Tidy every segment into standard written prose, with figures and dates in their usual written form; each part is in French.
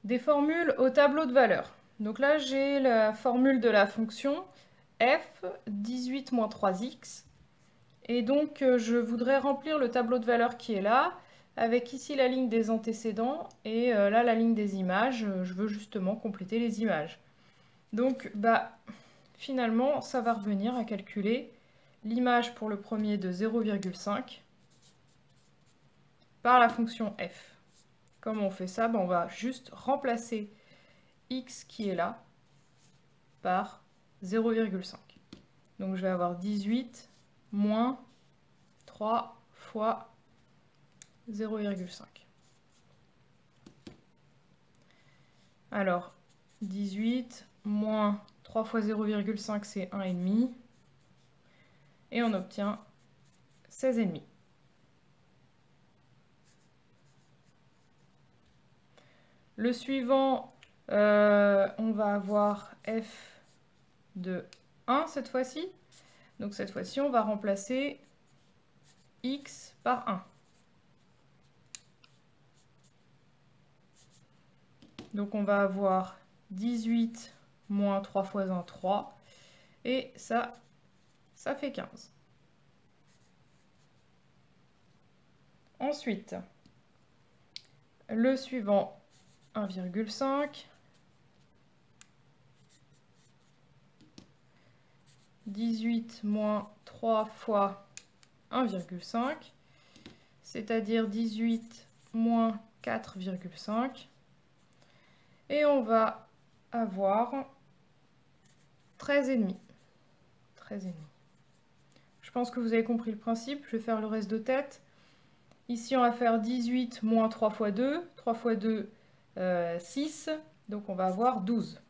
Des formules au tableau de valeurs. Donc là, j'ai la formule de la fonction f 18 moins 3x. Et donc, je voudrais remplir le tableau de valeurs qui est là, avec ici la ligne des antécédents et là la ligne des images. Je veux justement compléter les images. Donc, finalement, ça va revenir à calculer l'image pour le premier de 0,5 par la fonction f. Comment on fait ça? On va juste remplacer x qui est là par 0,5. Donc je vais avoir 18 moins 3 fois 0,5. Alors, 18 moins 3 fois 0,5, c'est 1,5. Et on obtient 16,5. Le suivant, on va avoir f de 1 cette fois-ci. Donc cette fois-ci, on va remplacer x par 1. Donc on va avoir 18 moins 3 fois 1, 3. Et ça fait 15. Ensuite, le suivant, 1,5. 18 moins 3 fois 1,5, c'est-à-dire 18 moins 4,5. Et on va avoir 13,5. 13,5. Je pense que vous avez compris le principe. Je vais faire le reste de tête. Ici, on va faire 18 moins 3 fois 2. 3 fois 2, 6. Donc, on va avoir 12.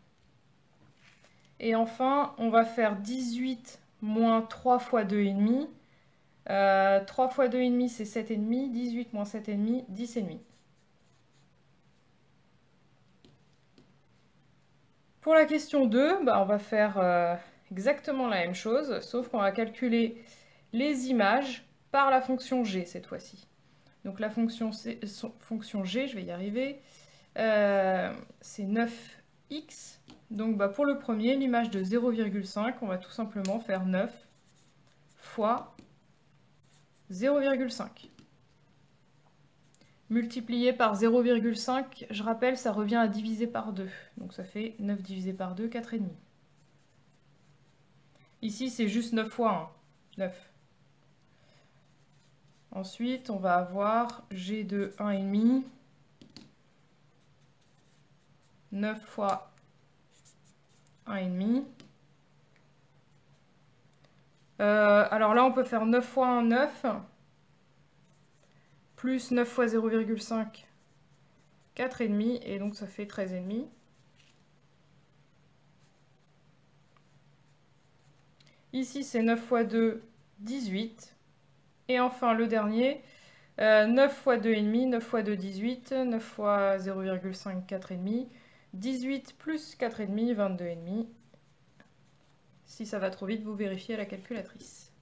Et enfin, on va faire 18 moins 3 fois 2,5. 3 fois 2,5, c'est 7,5. 18 moins 7,5, 10,5. Pour la question 2, on va faire exactement la même chose, sauf qu'on va calculer les images par la fonction g cette fois-ci. Donc la fonction g, je vais y arriver, c'est 9x. Donc pour le premier, l'image de 0,5, on va tout simplement faire 9 fois 0,5. Multiplié par 0,5, je rappelle, ça revient à diviser par 2. Donc ça fait 9 divisé par 2, 4,5. Ici, c'est juste 9 fois 1. 9. Ensuite, on va avoir g de 1,5. 9 fois 1,5. Alors là, on peut faire 9 fois 1, 9. Plus 9 fois 0,5, 4,5. Et donc, ça fait 13,5. Ici, c'est 9 fois 2, 18. Et enfin, le dernier, 9 fois 2,5, 9 fois 2, 18. 9 fois 0,5, 4,5. 18 plus 4,5, 22,5. Si ça va trop vite, vous vérifiez à la calculatrice.